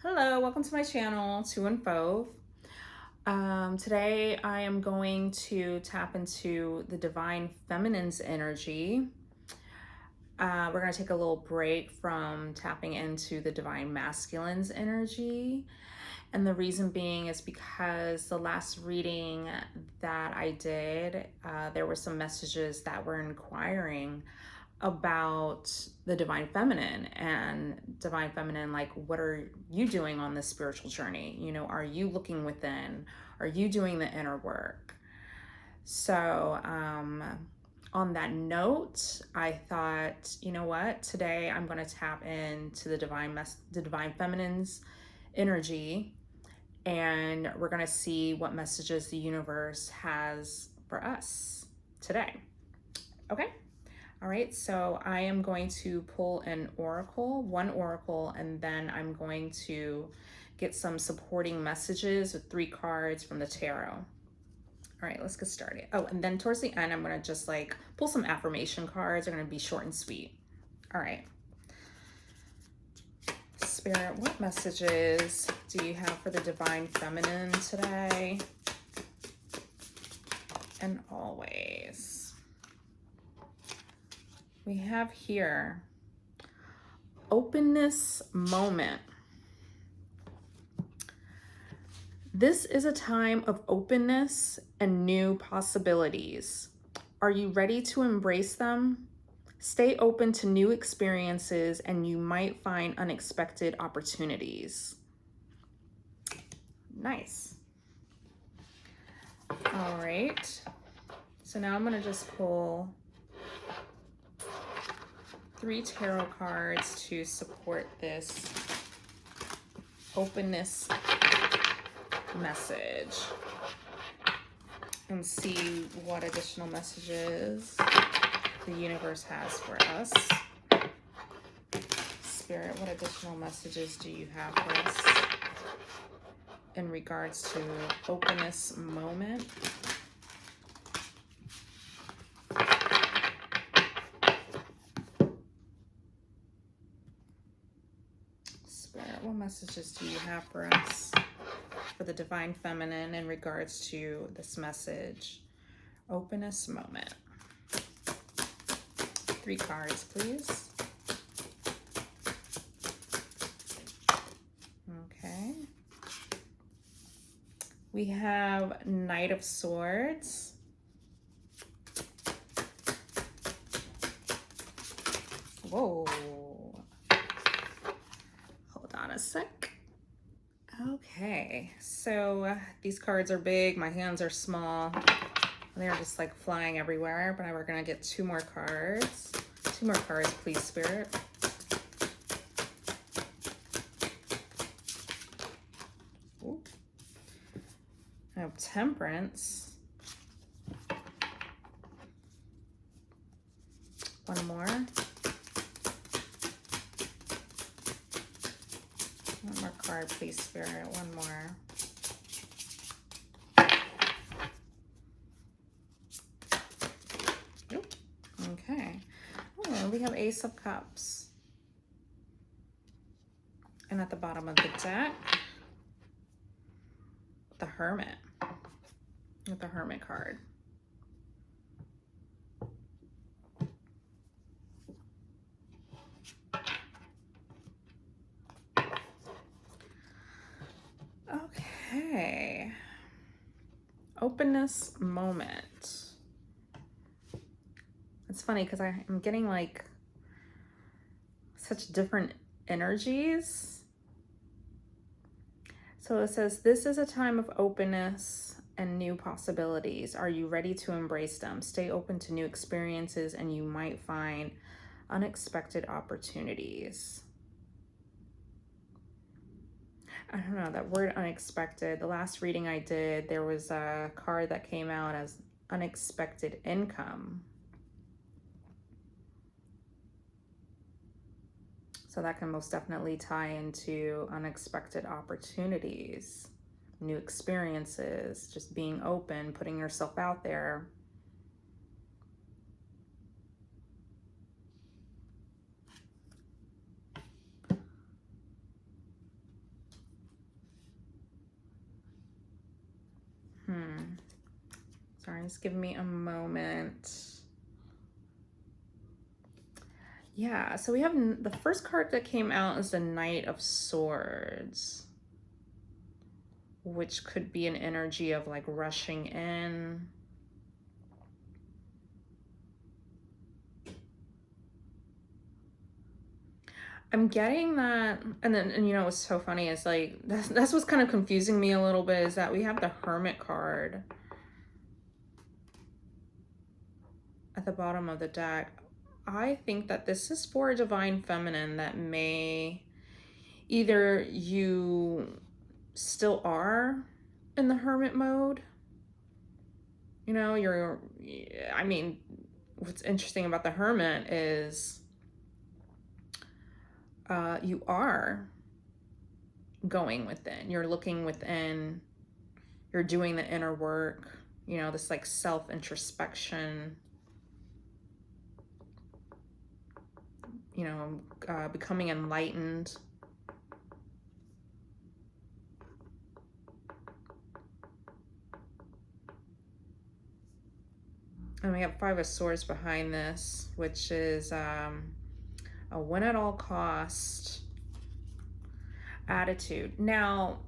Hello, welcome to my channel, To and Fo. Today I am going to tap into the Divine Feminine's energy. We're going to take a little break from tapping into the Divine Masculine's energy. And the reason being is because the last reading that I did, there were some messages that were inquiring about the divine feminine and divine feminine, like, what are you doing on this spiritual journey? You know, are you looking within? Are you doing the inner work? So on that note, I thought, you know what, today I'm going to tap into the divine feminine's energy, and we're going to see what messages the universe has for us today. Okay. All right, so I am going to pull one oracle, and then I'm going to get some supporting messages with 3 cards from the tarot. All right, let's get started. Oh, and then towards the end, I'm gonna just like pull some affirmation cards. They're gonna be short and sweet. All right. Spirit, what messages do you have for the divine feminine today and always? We have here openness moment. This is a time of openness and new possibilities. Are you ready to embrace them? Stay open to new experiences and you might find unexpected opportunities. Nice. All right. So now I'm going to just pull 3 tarot cards to support this openness message and see what additional messages the universe has for us. Spirit, what additional messages do you have for us in regards to openness moment? Spirit, what messages do you have for us for the divine feminine in regards to this message? Openness moment. 3 cards, please. Okay. We have Knight of Swords. Whoa. Hold on a sec. Okay, so these cards are big. My hands are small. They're just like flying everywhere, but we're gonna get 2 more cards. 2 more cards, please, Spirit. Ooh. I have Temperance. 1 more. 1 more card, please, Spirit. 1 more. Okay. Oh, we have Ace of Cups. And at the bottom of the deck, the Hermit. With the Hermit card. Okay. Openness moment. It's funny because I'm getting like such different energies. So it says, this is a time of openness and new possibilities. Are you ready to embrace them? Stay open to new experiences and you might find unexpected opportunities. I don't know, that word unexpected. The last reading I did, there was a card that came out as unexpected income. So that can most definitely tie into unexpected opportunities, new experiences, just being open, putting yourself out there. guys. Give me a moment. Yeah, so we have the first card that came out is the Knight of Swords, which could be an energy of like rushing in. I'm getting that, and you know what's so funny is like that's what's kind of confusing me a little bit, is that we have the Hermit card at the bottom of the deck. I think that this is for a divine feminine that may, either you still are in the hermit mode, you know, I mean, what's interesting about the Hermit is you are going within, you're looking within, you're doing the inner work, you know, this like self-introspection, you know, becoming enlightened. And we have Five of Swords behind this, which is a win at all cost attitude. Now,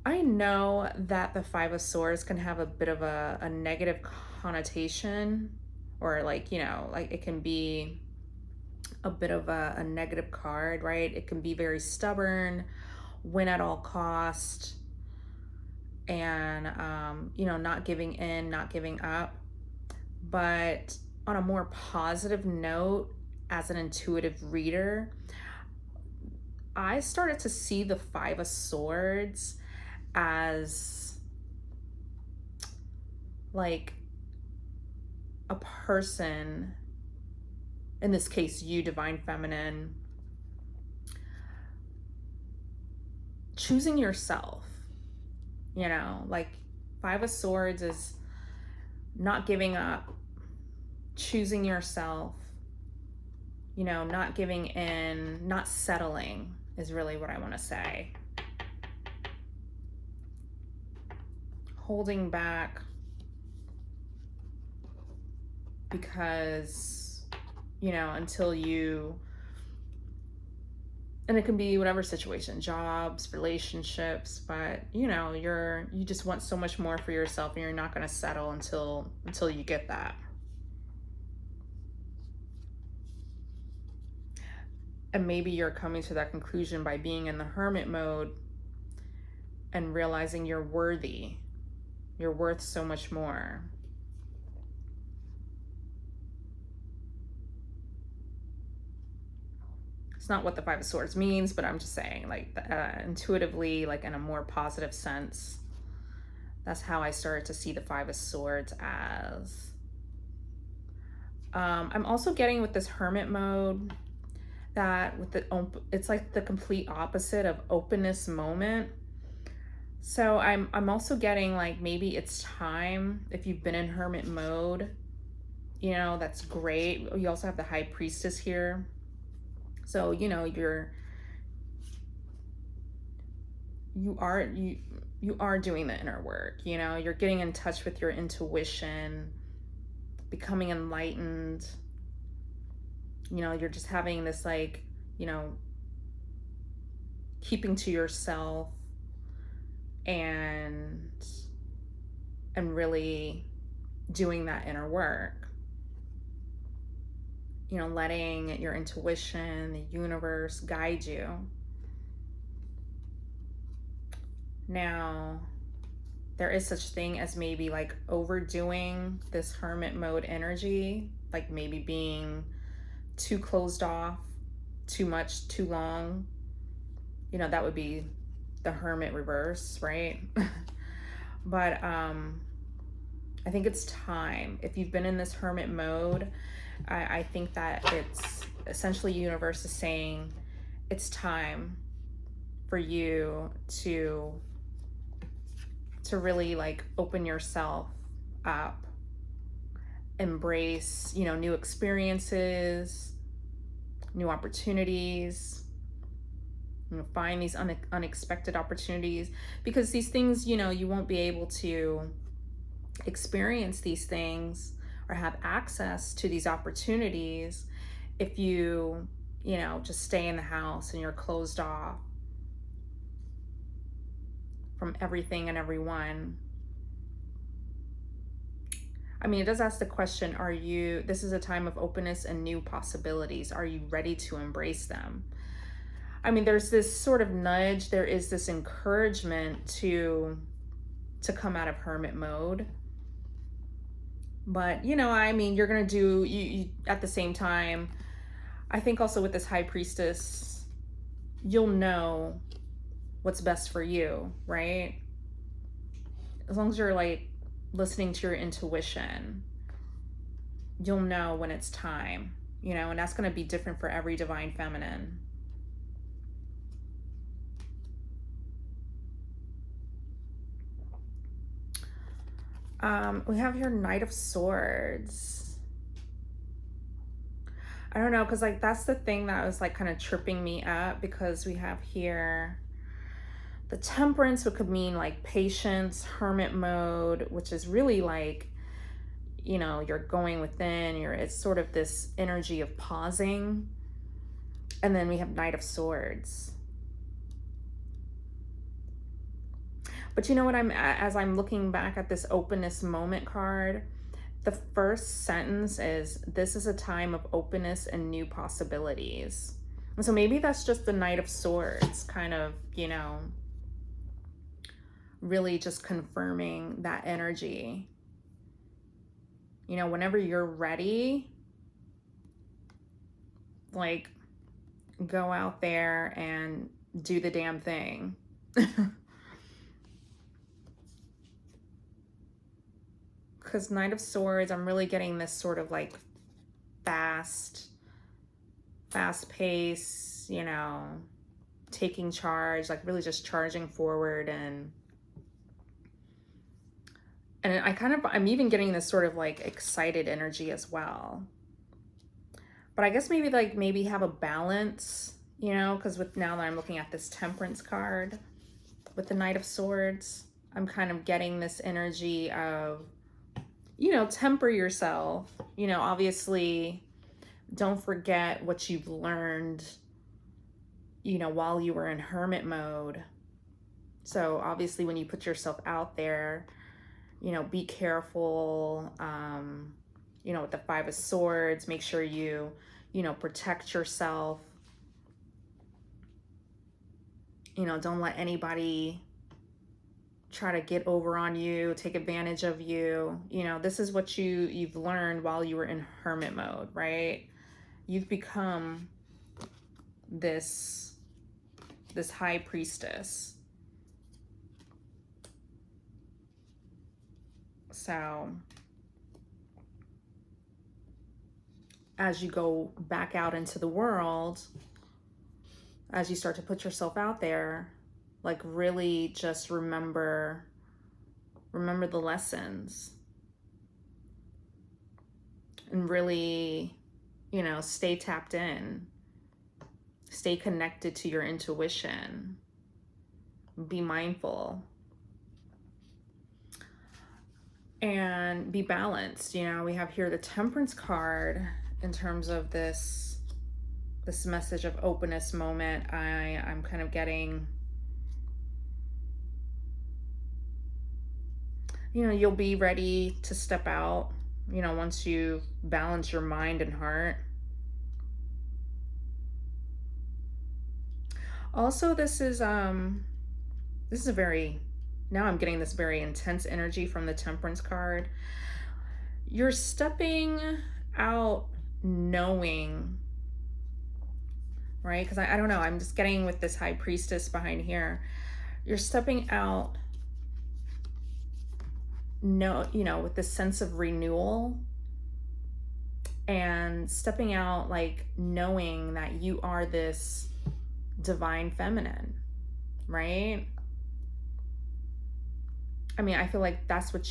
I know that the Five of Swords can have a bit of a negative connotation, or like, you know, like it can be a bit of a negative card, right? It can be very stubborn, win at all cost, and you know, not giving in, not giving up. But on a more positive note, as an intuitive reader, I started to see the Five of Swords as like a person, in this case you, divine feminine, choosing yourself. You know, like Five of Swords is not giving up, choosing yourself, you know, not giving in, not settling is really what I want to say. Holding back because, you know, until you, and it can be whatever situation, jobs, relationships, but you know, you just want so much more for yourself, and you're not going to settle until you get that. And maybe you're coming to that conclusion by being in the Hermit mode and realizing you're worthy. You're worth so much more. It's not what the Five of Swords means, but I'm just saying, like, intuitively, like in a more positive sense, that's how I started to see the Five of Swords as. I'm also getting with this Hermit mode that with it's like the complete opposite of openness moment. So I'm also getting like, maybe it's time, if you've been in Hermit mode, you know, that's great. You also have the High Priestess here. So, you know, you are doing the inner work, you know, you're getting in touch with your intuition, becoming enlightened. You know, you're just having this like, you know, keeping to yourself and really doing that inner work. You know, letting your intuition, the universe guide you. Now, there is such thing as maybe like overdoing this Hermit mode energy, like maybe being too closed off, too much, too long. You know, that would be the Hermit reverse, right? But I think it's time. If you've been in this Hermit mode, I think that it's essentially universe is saying it's time for you to really like open yourself up, embrace, you know, new experiences, new opportunities, you know, find these unexpected opportunities, because these things, you know, you won't be able to experience these things or have access to these opportunities if you, just stay in the house and you're closed off from everything and everyone. I mean, it does ask the question, this is a time of openness and new possibilities. Are you ready to embrace them? I mean, there's this sort of nudge, there is this encouragement to come out of hermit mode. But, I mean, you're going to do, you at the same time, I think also with this high priestess, you'll know what's best for you, right? As long as you're like listening to your intuition, you'll know when it's time, and that's going to be different for every divine feminine. We have here Knight of Swords. I don't know, because like that's the thing that was like kind of tripping me up, because we have here the Temperance, which could mean like patience, hermit mode, which is really like, you're going within, it's sort of this energy of pausing. And then we have Knight of Swords. But you know what, as I'm looking back at this openness moment card, the first sentence is, this is a time of openness and new possibilities. And so maybe that's just the Knight of Swords kind of, really just confirming that energy. Whenever you're ready, like, go out there and do the damn thing. Because Knight of Swords, I'm really getting this sort of like fast pace, taking charge, like really just charging forward. And I'm even getting this sort of like excited energy as well. But I guess maybe have a balance, because now that I'm looking at this Temperance card with the Knight of Swords, I'm kind of getting this energy of, temper yourself. Obviously, don't forget what you've learned, while you were in hermit mode. So obviously when you put yourself out there, be careful, with the Five of Swords, make sure you, protect yourself. Don't let anybody try to get over on you, take advantage of you. This is what you've learned while you were in hermit mode, right? You've become this high priestess. So as you go back out into the world, as you start to put yourself out there, like really just remember the lessons, and really, stay tapped in, stay connected to your intuition, be mindful, and be balanced. We have here the Temperance card in terms of this message of openness moment. I'm kind of getting, you'll be ready to step out, once you balance your mind and heart. Also, this is a very, now I'm getting this very intense energy from the Temperance card. You're stepping out knowing, right? Because I don't know, I'm just getting with this High Priestess behind here. You're stepping out, with this sense of renewal, and stepping out like knowing that you are this divine feminine, right? I mean, I feel like that's what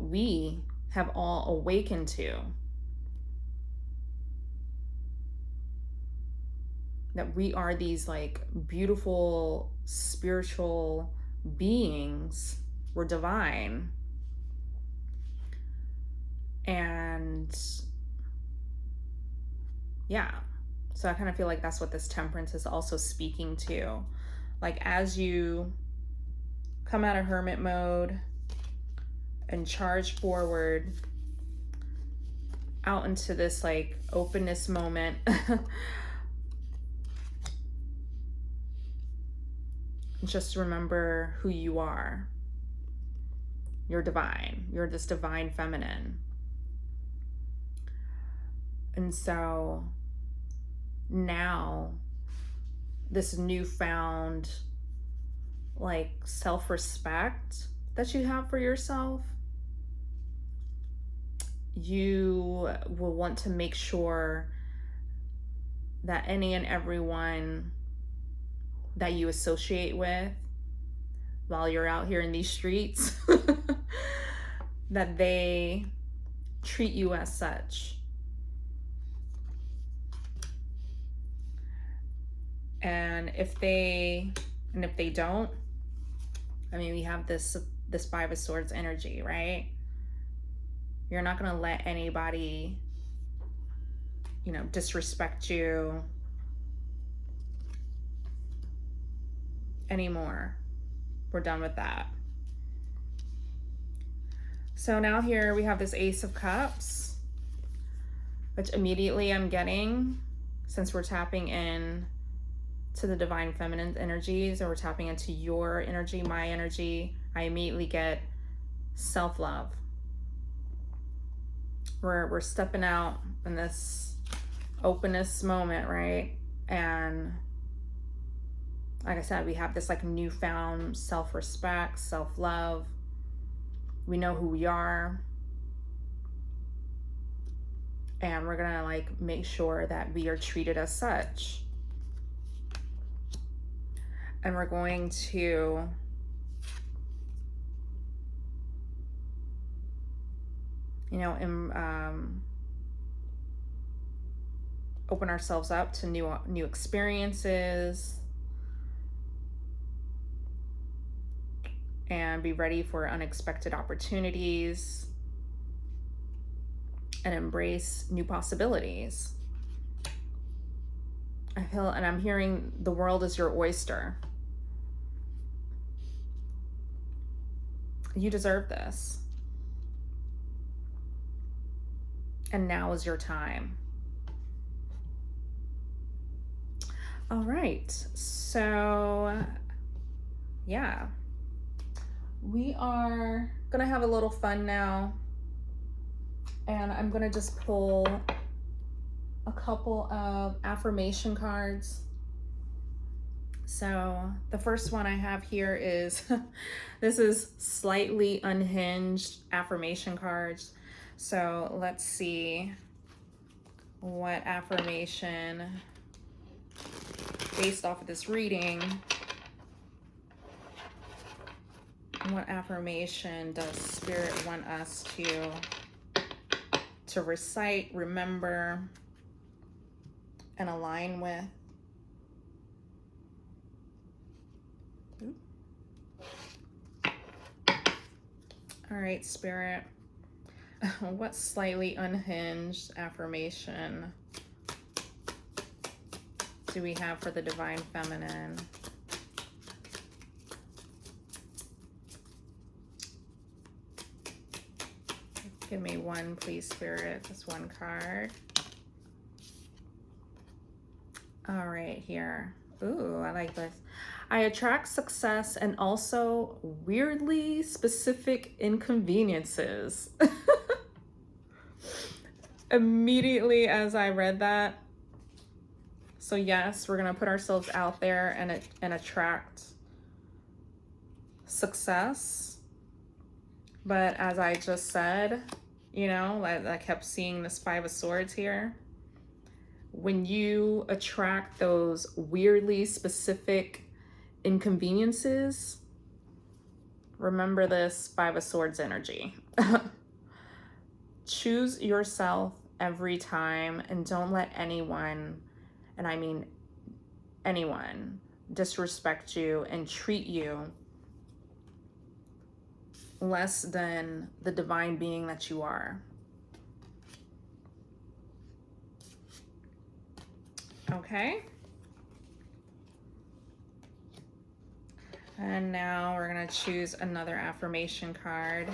we have all awakened to. That we are these like beautiful spiritual beings We're divine. And yeah, so I kind of feel like that's what this temperance is also speaking to. Like, as you come out of hermit mode and charge forward out into this like openness moment, just remember who you are. You're divine. You're this divine feminine. And so now this newfound like self-respect that you have for yourself, you will want to make sure that any and everyone that you associate with while you're out here in these streets, that they treat you as such. And if they don't, I mean, we have this Five of Swords energy, right? You're not going to let anybody, you know, disrespect you anymore. We're done with that. So now here we have this Ace of Cups, which immediately I'm getting, since we're tapping in to the divine feminine energies, or we're tapping into your energy, my energy, I immediately get self-love. We're stepping out in this openness moment, right? And like I said, we have this like newfound self-respect, self-love. We know who we are. And we're gonna like make sure that we are treated as such. And we're going to open ourselves up to new experiences and be ready for unexpected opportunities and embrace new possibilities. I feel, and I'm hearing, the world is your oyster. You deserve this. And now is your time. All right, so yeah, we are gonna have a little fun now, and I'm gonna just pull a couple of affirmation cards. So the first one I have here is this is slightly unhinged affirmation cards. So let's see what affirmation, based off of this reading, what affirmation does Spirit want us to recite, remember, and align with? All right, Spirit, what slightly unhinged affirmation do we have for the divine feminine? Give me one, please, Spirit. Just one card. All right, here. Ooh, I like this. I attract success and also weirdly specific inconveniences. Immediately as I read that. So yes, we're gonna put ourselves out there and attract success. But as I just said, you know, I kept seeing this Five of Swords here. When you attract those weirdly specific inconveniences, remember this Five of Swords energy. Choose yourself every time, and don't let anyone, and I mean anyone, disrespect you and treat you less than the divine being that you are. Okay. And now we're going to choose another affirmation card.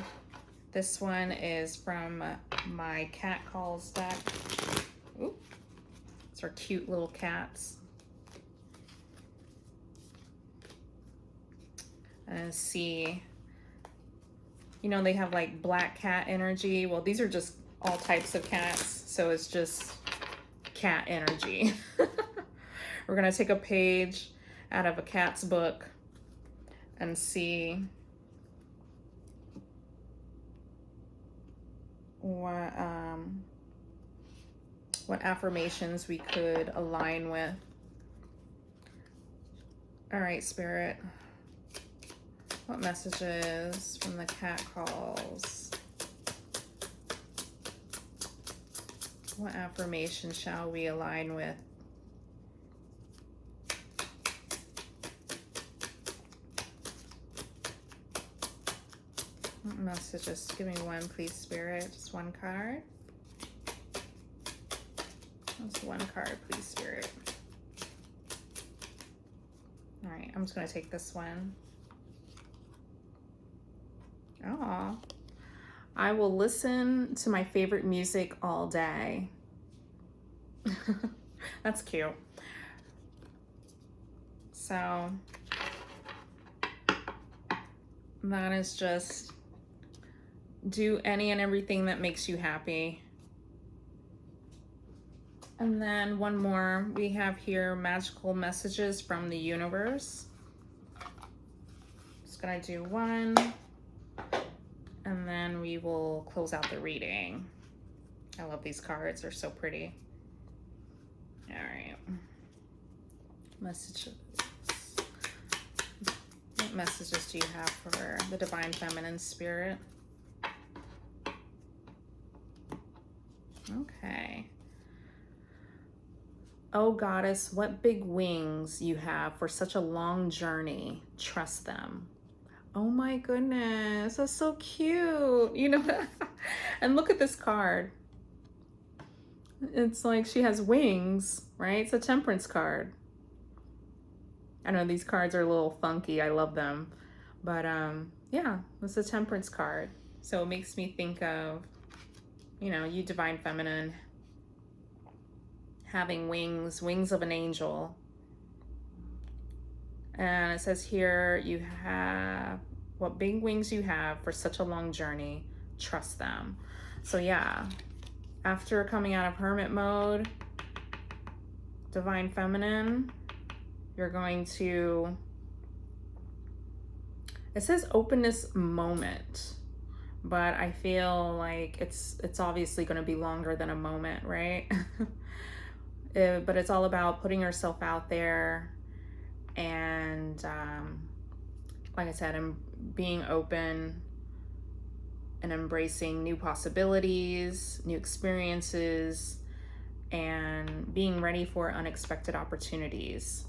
This one is from my cat calls deck. Ooh, these are cute little cats. And see, you know, they have like black cat energy. Well, these are just all types of cats, so it's just cat energy. We're gonna take a page out of a cat's book and see what affirmations we could align with. All right, Spirit. What messages from the cat calls? What affirmation shall we align with? What messages? Give me one, please, Spirit. Just one card. Just one card, please, Spirit. All right, I'm just going to take this one. Oh, I will listen to my favorite music all day. That's cute. So that is just do any and everything that makes you happy. And then one more we have here, magical messages from the universe. Just gonna do one, and then we will close out the reading. I love these cards, they're so pretty. All right, messages. What messages do you have for the divine feminine spirit? Okay. Oh, goddess, what big wings you have for such a long journey. Trust them. Oh my goodness, that's so cute. You know, and look at this card. It's like she has wings, right? It's a temperance card. I know these cards are a little funky. I love them. But yeah, it's a temperance card. So it makes me think of, you know, you divine feminine having wings, wings of an angel. And it says here, you have, what big wings you have for such a long journey, trust them. So yeah, after coming out of hermit mode, divine feminine, you're going to, it says openness moment, but I feel like it's obviously going to be longer than a moment, right? But it's all about putting yourself out there and like I said, I'm being open and embracing new possibilities, new experiences, and being ready for unexpected opportunities.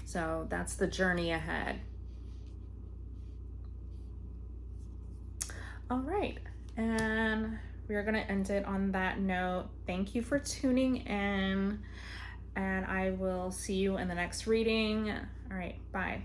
So that's the journey ahead. All right, and we're gonna end it on that note. Thank you for tuning in, and I will see you in the next reading. All right, bye.